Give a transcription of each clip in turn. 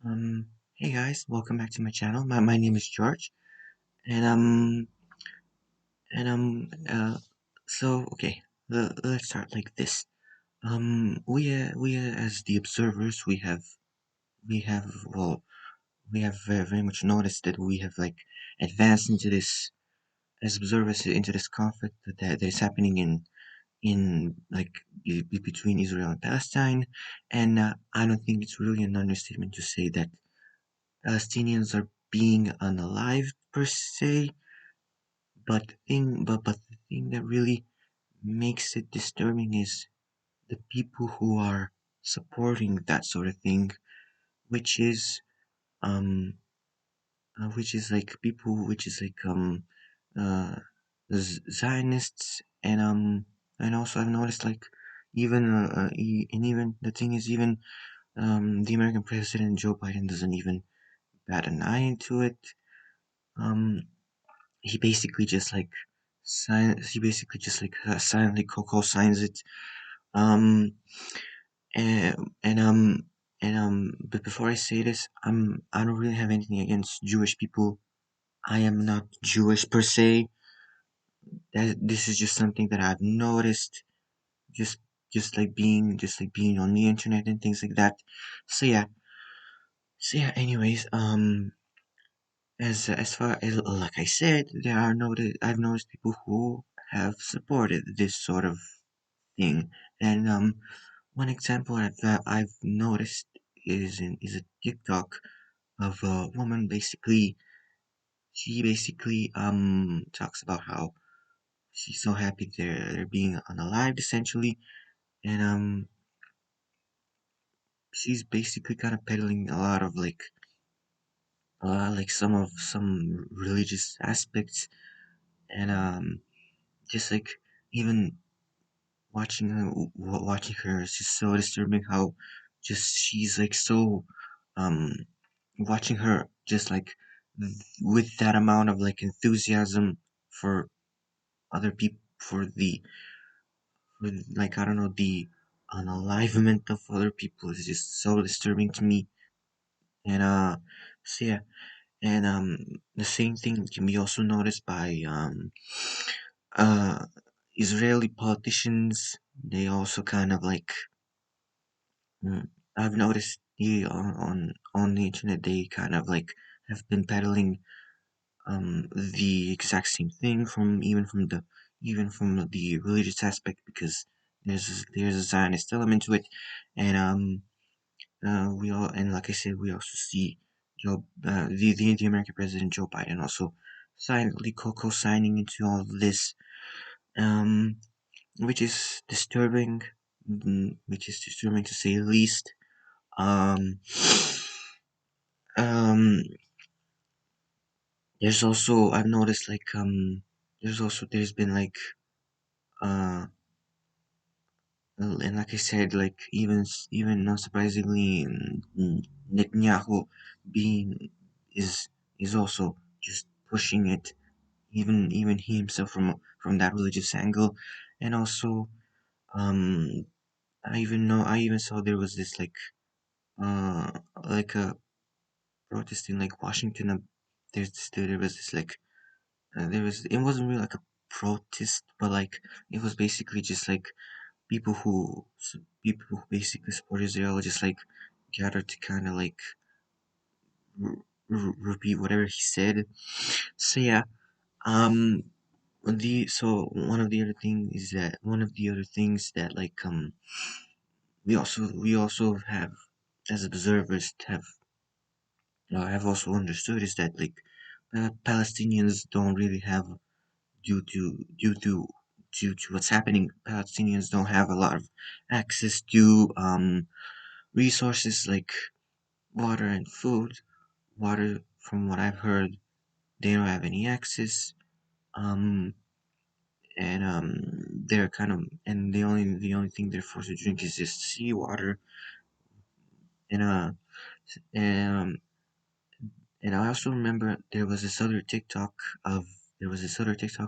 Hey guys, welcome back to my channel. My name is George, and um, and so okay, let's start like this. We as the observers, well, we have very much noticed that we have like advanced into this as observers into this conflict that is happening in like between Israel and Palestine, and I don't think it's really an understatement to say that Palestinians are being unalived per se, but the thing that really makes it disturbing is the people who are supporting that sort of thing, which is um which is like uh Zionists and also I've noticed like and even the thing is even the American president Joe Biden doesn't even bat an eye into it. Um, he basically just like silently co-signs it. Um, and but before I say this, I don't really have anything against Jewish people. I am not Jewish per se. That this is just something that I've noticed, just just like being on the internet and things like that. So yeah, Anyways, as far as like I said, I've noticed people who have supported this sort of thing, and one example I've noticed is a TikTok of a woman. Basically, she basically talks about how she's so happy they're being unalived essentially, and she's basically kind of peddling a lot of like some religious aspects, and just like even watching her is just so disturbing. How just she's like so um watching her just like with that amount of like enthusiasm for other people for like I don't know the unalivement of other people is just so disturbing to me. And so yeah, and the same thing can be also noticed by uh Israeli politicians. They also kind of like mm, I've noticed on the internet they kind of like have been peddling the exact same thing even from the religious aspect because there's a Zionist element to it, and we all and like I said we also see the American president Joe Biden also silently co-signing into all of this, um which is disturbing, which is disturbing to say the least. um um there's also I've noticed like there's been like uh and like I said, like even not surprisingly, Netanyahu being is is also just pushing it, even he himself from that religious angle, and also um I even saw there was this uh like a protest in like Washington. There was this there was it wasn't really like a protest, but like it was basically just like people who people who basically support Israel just like gathered to kind of like repeat whatever he said. So yeah, um, the so one of the other things that we also have as observers have also understood is that like Palestinians don't really have due to due to due to what's happening. Palestinians don't have a lot of access to resources like water and food. Water, from what I've heard, they don't have any access. Um, and they're kind of and the only thing they're forced to drink is just seawater. And um, and I also remember of there was this other TikTok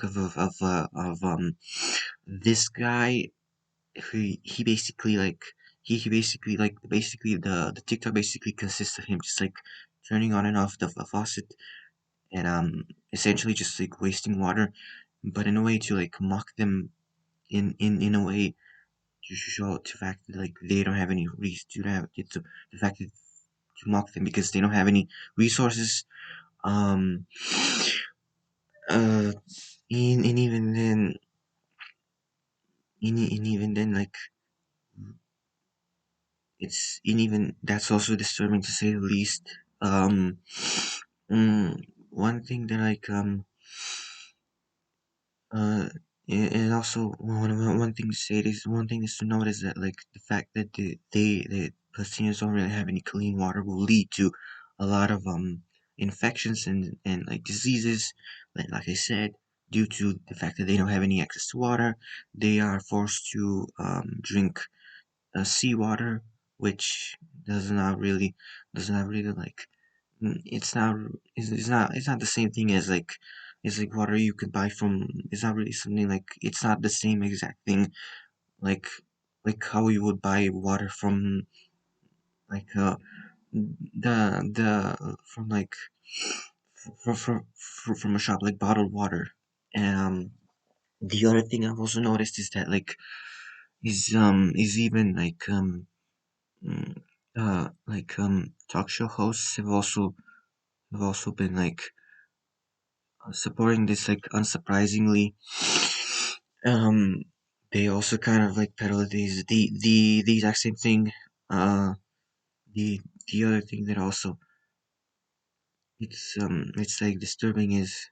of this guy who he basically like he basically like basically the TikTok basically consists of him just like turning on and off the faucet and essentially just like wasting water, but in a way to like mock them in a way to show the fact that like they don't have any to have it's the fact that to mock them because they don't have any resources. Um, uh, and even then, and even then, like it's and even that's also disturbing to say the least. One thing that like Uh, and also one thing to say is one thing is to note is that like the fact that the Palestinians don't really have any clean water will lead to a lot of infections and like diseases. Like I said, due to the fact that they don't have any access to water, they are forced to drink seawater, which does not really does not really like it's not it's not the same thing as like it's like water you could buy from. It's not really something like it's not the same exact thing like how you would buy water from like the from like from a shop like bottled water. Um, the other thing I've also noticed is that like is even mm, talk show hosts have also been like supporting this like unsurprisingly. Um, they also kind of like peddle the exact same thing. Uh, the the other thing that also it's like disturbing is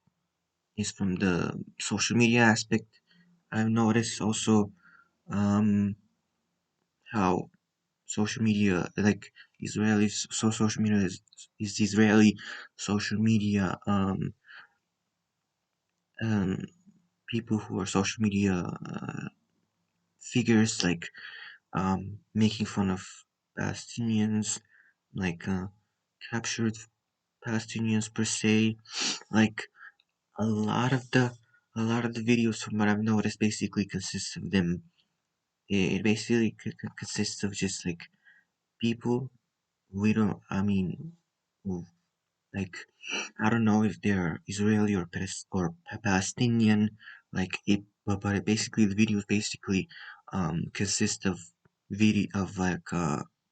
from the social media aspect. I've noticed also how social media like social media is Israeli social media um people who are social media figures like making fun of Palestinians, like captured Palestinians per se. Like a lot of the a lot of the videos from what I've noticed basically consists of them. It basically consists of just like people we don't. I mean, like I don't know if they're Israeli or Palestinian, like it, but it basically the videos basically consist of video of like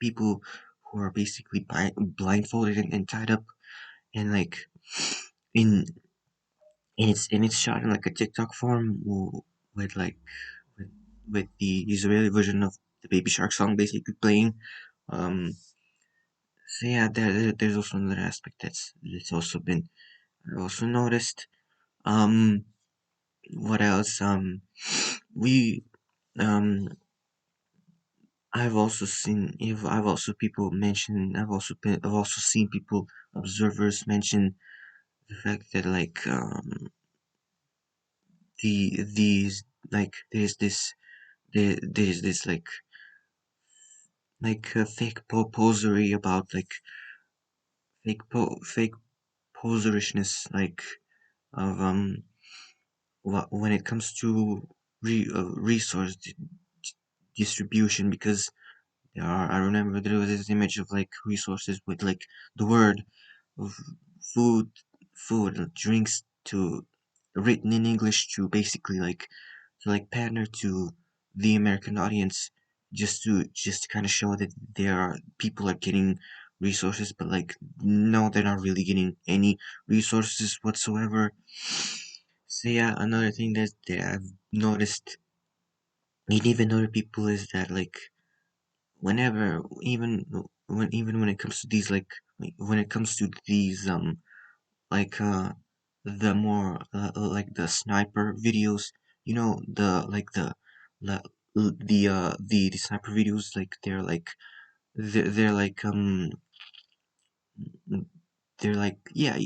people who are basically blindfolded and tied up and like in and it's shot in like a TikTok form with like with, with the Israeli version of the Baby Shark song basically playing. Um, so yeah, there's also another aspect that's also been I also noticed. Um, what else? We, um, I've also seen, if I've also people mention, I've also seen people, observers mention the fact that like, these, like, there's this like a fake posery about like fake poserishness, like, of, when it comes to resource distribution because I remember there was this image of like resources with like the word of food, drinks to written in English to basically like to like pander to the American audience just to kind of show that there are people are getting resources, but like no, they're not really getting any resources whatsoever. So yeah, another thing that I've noticed, and even other people, is that like whenever even when it comes to these when it comes to these like the more like the sniper videos, you know, the the sniper videos, like they're like they're like yeah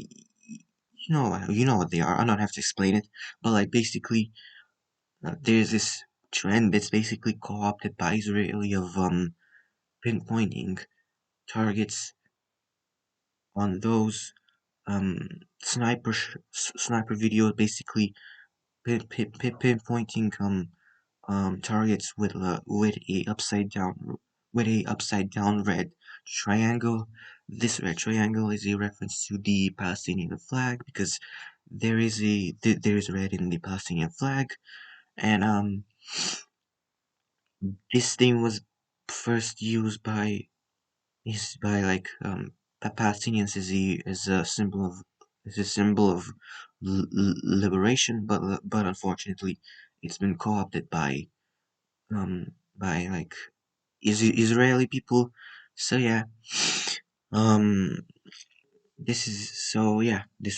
you know what they are. I don't have to explain it, but like basically there's this trend that's basically co-opted by Israeli of pinpointing targets on those sniper videos, basically pinpointing targets with a upside down with a upside down red triangle. This red triangle is a reference to the Palestinian flag because there is red in the Palestinian flag, and this thing was first used by like Palestinians as a symbol of liberation, but unfortunately, it's been co-opted by like Israeli people. So yeah, um, this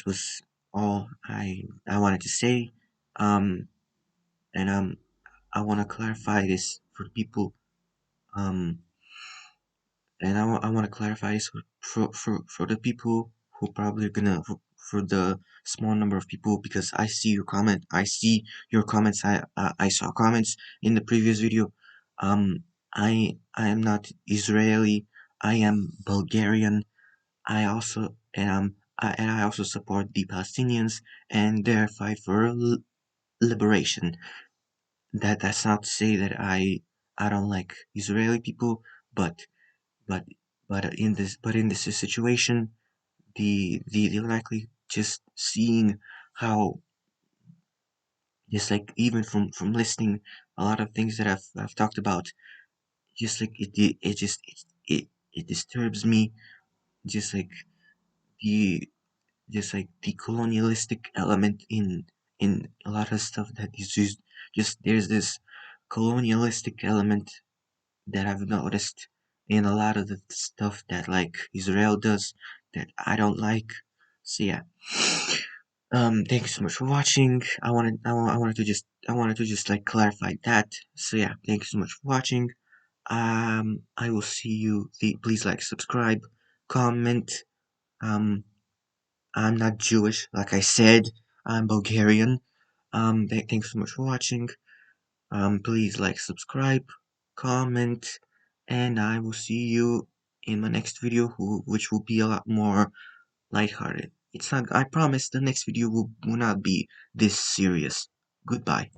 was all I wanted to say. Um, and I want to clarify this for people. Um, I want to clarify this for the people who probably gonna for the small number of people because I see your comments. I saw comments in the previous video. I am not Israeli. I am Bulgarian. I also and I also support the Palestinians and their fight for liberation. That's not to say that I don't like Israeli people, but but but in this situation, the likely just seeing how just like even from listening a lot of things that I've talked about, just like it just it disturbs me, just like the the colonialistic element in a lot of stuff that is just there's this colonialistic element that I've noticed in a lot of the stuff that like Israel does that I don't like. So yeah. Thank you so much for watching. I wanted to just like clarify that. So yeah, thank you so much for watching. I will see you. Please like, subscribe, comment. Um, I'm not Jewish, like I said. I'm Bulgarian. Thanks so much for watching. Please like, subscribe, comment, and I will see you in my next video, which will be a lot more lighthearted. It's not, I promise the next video will not be this serious. Goodbye.